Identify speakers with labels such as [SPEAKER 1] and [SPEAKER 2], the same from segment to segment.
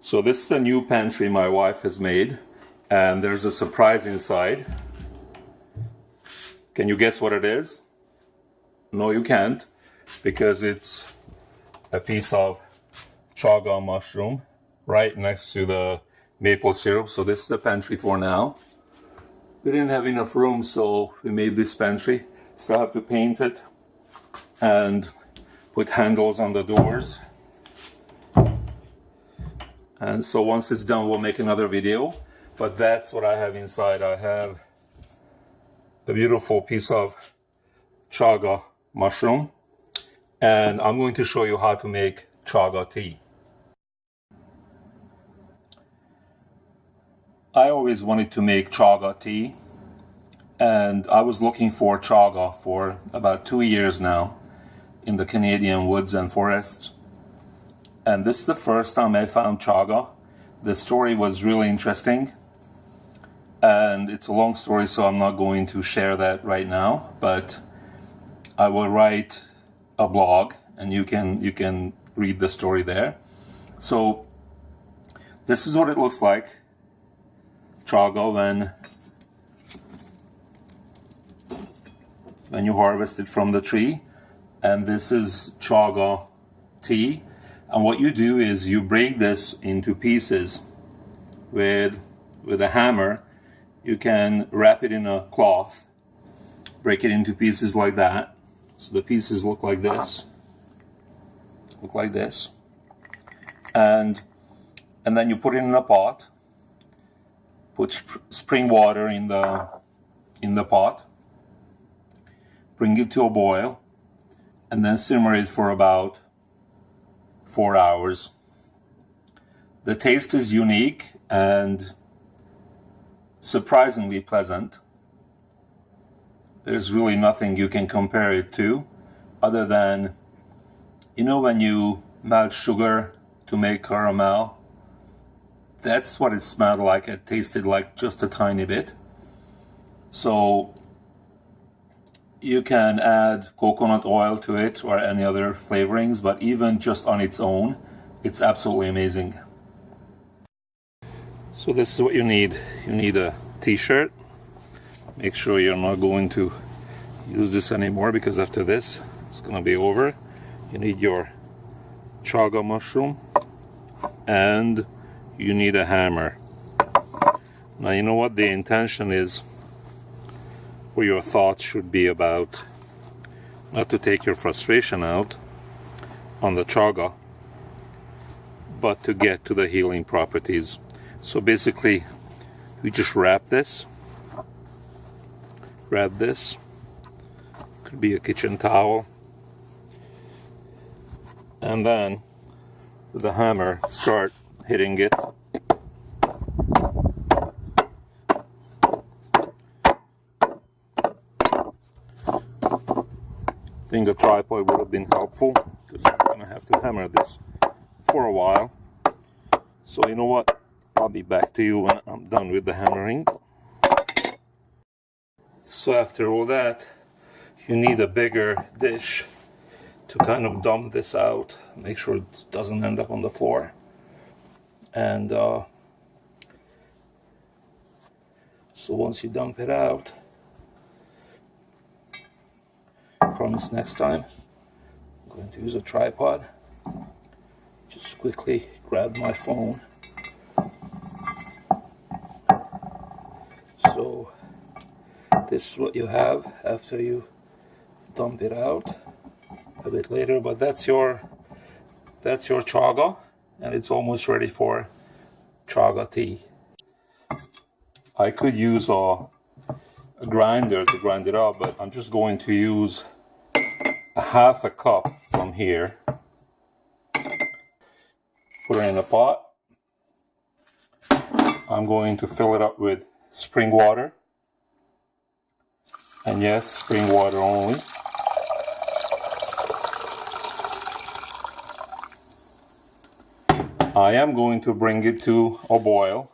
[SPEAKER 1] So this is a new pantry my wife has made, and there's a surprise inside. Can you guess what it is? No, you can't, because it's a piece of chaga mushroom right next to the maple syrup. So this is the pantry for now. We didn't have enough room, so we made this pantry. Still have to paint it and put handles on the doors. And so once it's done, we'll make another video. But that's what I have inside. I have a beautiful piece of chaga mushroom, and I'm going to show you how to make chaga tea. I always wanted to make chaga tea, and I was looking for chaga for about 2 years now in the Canadian woods and forests. And this is the first time I found chaga. The story was really interesting, and it's a long story, so I'm not going to share that right now, but I will write a blog and you can read the story there. So this is what it looks like, chaga, when you harvest it from the tree. And this is chaga tea. And what you do is you break this into pieces with a hammer. You can wrap it in a cloth, break it into pieces like that. So the pieces look like this. And then you put it in a pot. Put spring water in the pot. Bring it to a boil, and then simmer it for about 4 hours. The taste is unique and surprisingly pleasant. There's really nothing you can compare it to other than, you know, when you melt sugar to make caramel, that's what it smelled like. It tasted like just a tiny bit. So you can add coconut oil to it or any other flavorings, but even just on its own, it's absolutely amazing. So this is what you need. You need a t-shirt. Make sure you're not going to use this anymore, because after this, it's going to be over. You need your chaga mushroom, and you need a hammer. Now, you know what the intention is, or your thoughts should be about, not to take your frustration out on the chaga, but to get to the healing properties. So basically, we just wrap this, could be a kitchen towel, and then with the hammer start hitting it. I think a tripod would have been helpful, because I'm going to have to hammer this for a while. So you know what, I'll be back to you when I'm done with the hammering. So after all that, you need a bigger dish to kind of dump this out, make sure it doesn't end up on the floor. And so once you dump it out, I promise next time I'm going to use a tripod. Just quickly grab my phone. So this is what you have after you dump it out a bit later, but that's your chaga, and it's almost ready for chaga tea. I could use a grinder to grind it up, but I'm just going to use a half a cup from here. Put it in a pot. I'm going to fill it up with spring water. And yes, spring water only. I am going to bring it to a boil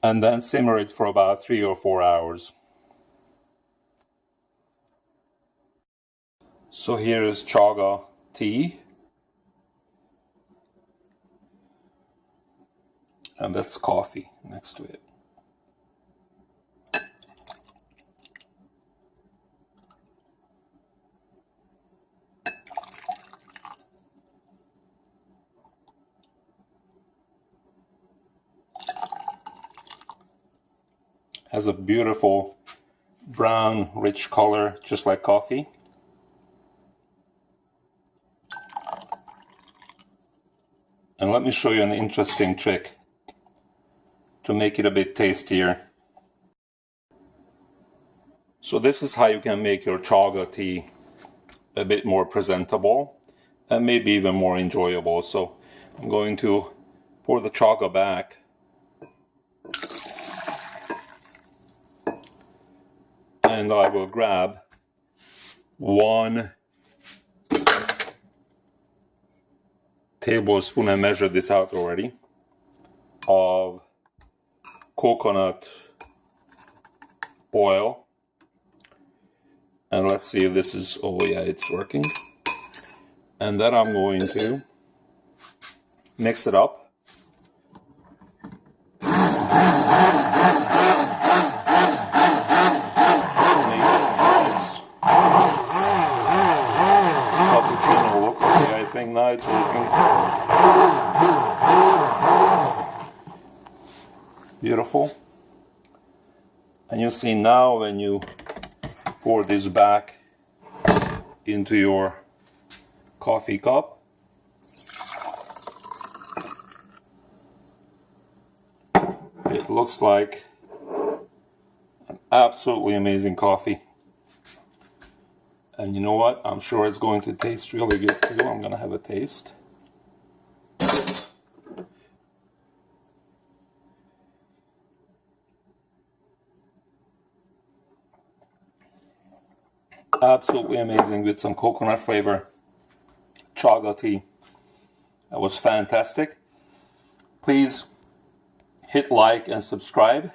[SPEAKER 1] and then simmer it for about 3 or 4 hours. So here is chaga tea. and that's coffee next to it. Has a beautiful brown, rich color, just like coffee. And let me show you an interesting trick to make it a bit tastier. So this is how you can make your chaga tea a bit more presentable and maybe even more enjoyable. So I'm going to pour the chaga back. And I will grab 1 tablespoon, I measured this out already, of coconut oil. And let's see if this is, oh yeah, it's working. And then I'm going to mix it up. I think now it's working. Beautiful. And you see now when you pour this back into your coffee cup, it looks like an absolutely amazing coffee. And you know what? I'm sure it's going to taste really good too. I'm going to have a taste. Absolutely amazing with some coconut flavor. Chaga tea. That was fantastic. Please hit like and subscribe.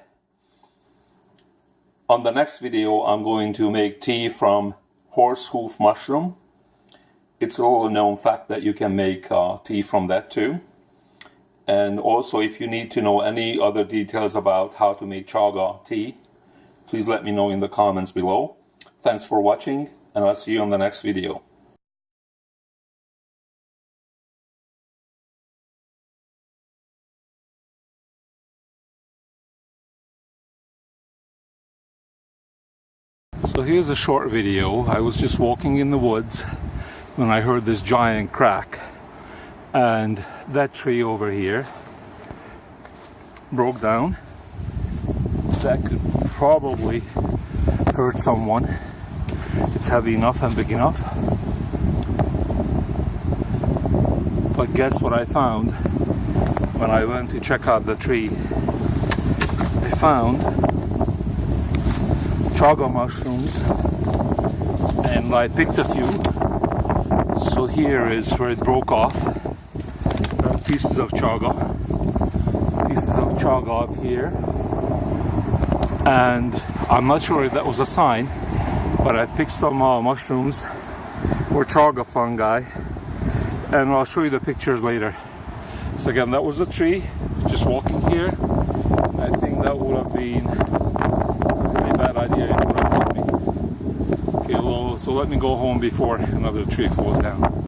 [SPEAKER 1] On the next video, I'm going to make tea from horsehoof mushroom. It's a little known fact that you can make tea from that too. And also, if you need to know any other details about how to make chaga tea, please let me know in the comments below. Thanks for watching, and I'll see you on the next video. So here's a short video. I was just walking in the woods when I heard this giant crack, and that tree over here broke down. That could probably hurt someone. It's heavy enough and big enough. But guess what I found when I went to check out the tree? I found chaga mushrooms, and I picked a few. So here is where it broke off. There are pieces of chaga up here, and I'm not sure if that was a sign, but I picked some mushrooms or chaga fungi, and I'll show you the pictures later. So again, that was a tree, just walking here. I think that would have been a really bad idea. It would have hit me. Okay, well, so let me go home before another tree falls down.